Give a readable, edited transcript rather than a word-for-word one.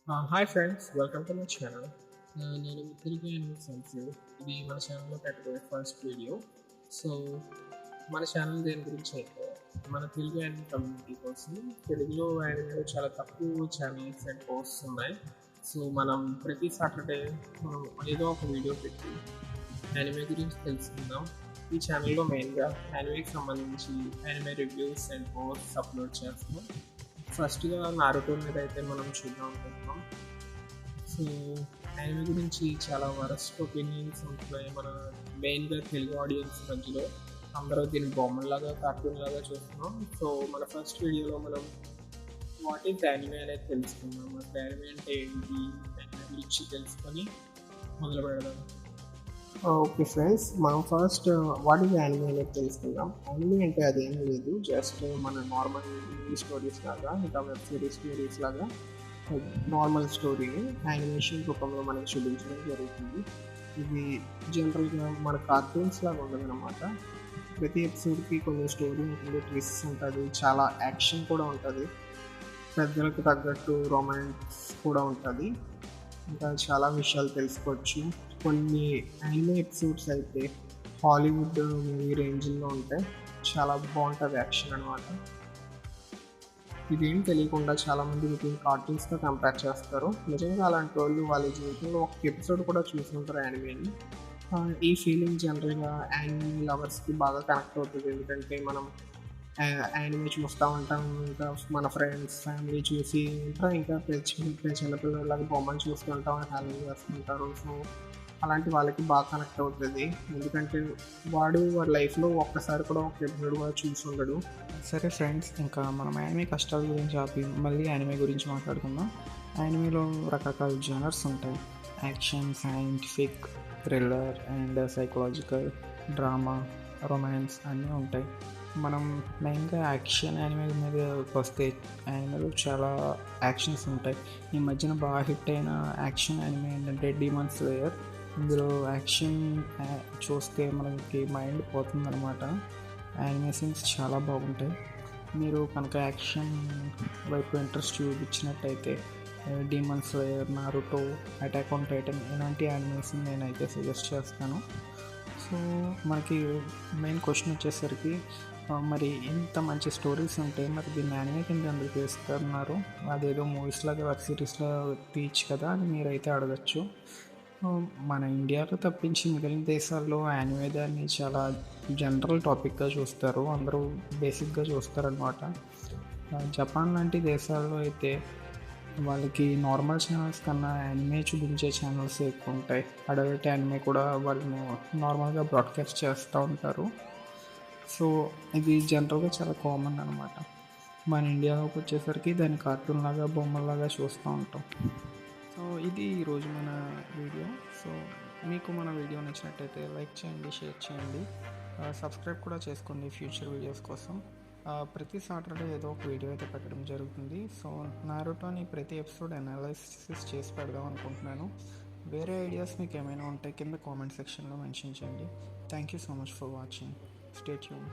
Hi friends, welcome to my channel. నేను Telugu anime సెన్సివ్. ఇది మన ఛానల్లో పెట్టబోయే ఫస్ట్ వీడియో. సో మన ఛానల్ దేని గురించి అయితే మన తెలుగు యానిమే కమ్యూనిటీ కోసం తెలుగులో యానిమేలో చాలా తక్కువ ఛానల్స్ అండ్ పోస్ట్స్ ఉన్నాయి. సో మనం ప్రతి సాటర్డే మనం ఏదో ఒక వీడియో పెట్టి యానిమే గురించి తెలుసుకుందాం. ఈ ఛానల్లో మెయిన్గా యానిమేకి సంబంధించి anime reviews and posts upload చేస్తాం. ఫస్ట్గా నారుతో మీద అయితే మనం చూద్దాం అనుకుంటున్నాం. సో యానిమే గురించి చాలా వరస్ట్ ఒపీనియన్స్ ఉంటున్నాయి మన మెయిన్గా తెలుగు ఆడియన్స్ మధ్యలో. అందరూ దీన్ని బొమ్మలాగా కార్టూన్ లాగా చూస్తున్నాం. సో మన ఫస్ట్ వీడియోలో మనం వాట్ ఈజ్ యానిమే అనేది తెలుసుకుందాం. అసలు యానిమే అంటే ఏంటి, యానిమే గురించి తెలుసుకొని మొదలు పెడదాం. ఓకే ఫ్రెండ్స్, మనం ఫస్ట్ వాట్ ఈజ్ యానిమే అనేది తెలుసుకుందాం. యానిమే అంటే అదేం లేదు, జస్ట్ మన నార్మల్ మూవీ స్టోరీస్ లాగా, ఇంకా వెబ్ సిరీస్ స్టోరీస్ లాగా నార్మల్ స్టోరీని యానిమేషన్ రూపంలో మనకి చూపించడం జరుగుతుంది. ఇది జనరల్గా మన కార్టూన్స్ లాగా ఉండదు అనమాట. ప్రతి ఎపిసోడ్కి కొన్ని స్టోరీ ఉంటుంది, ట్విస్ట్ ఉంటుంది, చాలా యాక్షన్ కూడా ఉంటుంది, పెద్దలకు తగ్గట్టు రొమాన్స్ కూడా ఉంటుంది, ఇంకా చాలా విషయాలు తెలుసుకోవచ్చు. కొన్ని యానిమే ఎపిసోడ్స్ అయితే హాలీవుడ్ మూవీ రేంజ్లో ఉంటాయి, చాలా బాగుంటుంది యాక్షన్ అనమాట. ఇదేం తెలియకుండా చాలామంది వీటిని కార్టూన్స్తో కంపేర్ చేస్తారు. నిజంగా అలాంటి వాళ్ళు వాళ్ళ జీవితంలో ఒక ఎపిసోడ్ కూడా చూసుకుంటారు యానిమేని. ఈ ఫీలింగ్ జనరల్గా యానిమే లవర్స్కి బాగా కనెక్ట్ అవుతుంది, ఎందుకంటే మనం యానిమే చూస్తూ ఉంటాం, ఇంకా మన ఫ్రెండ్స్ ఫ్యామిలీ చూసి ఇంకా చిన్నపిల్లలకి బొమ్మలు చూస్తుంటాం, హ్యాపీ చేస్తుంటారు. సో అలాంటి వాళ్ళకి బాగా కనెక్ట్ అవుతుంది, ఎందుకంటే వాడి లైఫ్లో ఒక్కసారి కూడా ఒక ఎపిసోడ్ కూడా చూసి ఉండడు. సరే ఫ్రెండ్స్, ఇంకా మనం యానిమే కష్టాల గురించి ఆపి మళ్ళీ యానిమే గురించి మాట్లాడుకుందాం. యానిమేలో రకరకాల జనర్స్ ఉంటాయి. Action, scientific, thriller and psychological, drama, romance అన్నీ ఉంటాయి. మనం మెయిన్గా యాక్షన్ యానిమే మీద వస్తే యానిమేలో చాలా యాక్షన్స్ ఉంటాయి. ఈ మధ్యన బాగా హిట్ అయిన యాక్షన్ యానిమే ఏంటంటే డీమన్ స్లేయర్. ఇందులో యాక్షన్ చూస్తే మనకి మైండ్ పోతుందన్నమాట. యానిమేషన్స్ చాలా బాగుంటాయి. మీరు కనుక యాక్షన్ వైపు ఇంట్రెస్ట్ చూపించినట్టయితే demon slayer, Naruto, attack on titan ఇలాంటి యానిమేషన్ నేనైతే సజెస్ట్ చేస్తాను. సో మనకి మెయిన్ క్వశ్చన్ వచ్చేసరికి, మరి ఇంత మంచి స్టోరీస్ ఉంటాయి, మరి దీన్ని యానిమే కింద ఎందుకు వేస్తున్నారు, అదేదో మూవీస్ లాగా వెబ్ సిరీస్లో తీయచ్చు కదా అని మీరైతే అడగచ్చు. మన ఇండియాలో తప్పించి మిగిలిన దేశాల్లో యానిమే దాన్ని చాలా జనరల్ టాపిక్గా చూస్తారు, అందరూ బేసిక్గా చూస్తారనమాట. జపాన్ లాంటి దేశాల్లో అయితే వాళ్ళకి నార్మల్ ఛానల్స్ కన్నా యానిమే చూపించే ఛానల్స్ ఎక్కువ ఉంటాయి. అడల్ట్ యానిమే కూడా వాళ్ళు నార్మల్గా బ్రాడ్కాస్ట్ చేస్తూ ఉంటారు. సో ఇది జనరల్గా చాలా కామన్ అనమాట. మన ఇండియాలోకి వచ్చేసరికి దాన్ని కార్టూన్ లాగా, బొమ్మలాగా చూస్తూ ఉంటాం. సో ఇది ఈరోజు మన వీడియో. సో మీకు మన వీడియో నచ్చినట్టయితే లైక్ చేయండి, షేర్ చేయండి, సబ్స్క్రైబ్ కూడా చేసుకోండి ఫ్యూచర్ వీడియోస్ కోసం. ప్రతి సాటర్డే ఏదో ఒక వీడియో అయితే పెట్టడం జరుగుతుంది. సో నారుటోని ప్రతి ఎపిసోడ్ అనాలిసిస్ చేసి పెడదాం అనుకుంటున్నాను. వేరే ఐడియాస్ మీకు ఏమైనా ఉంటే కింద కామెంట్ సెక్షన్లో మెన్షన్ చేయండి. Thank you so much for watching. Stay tuned.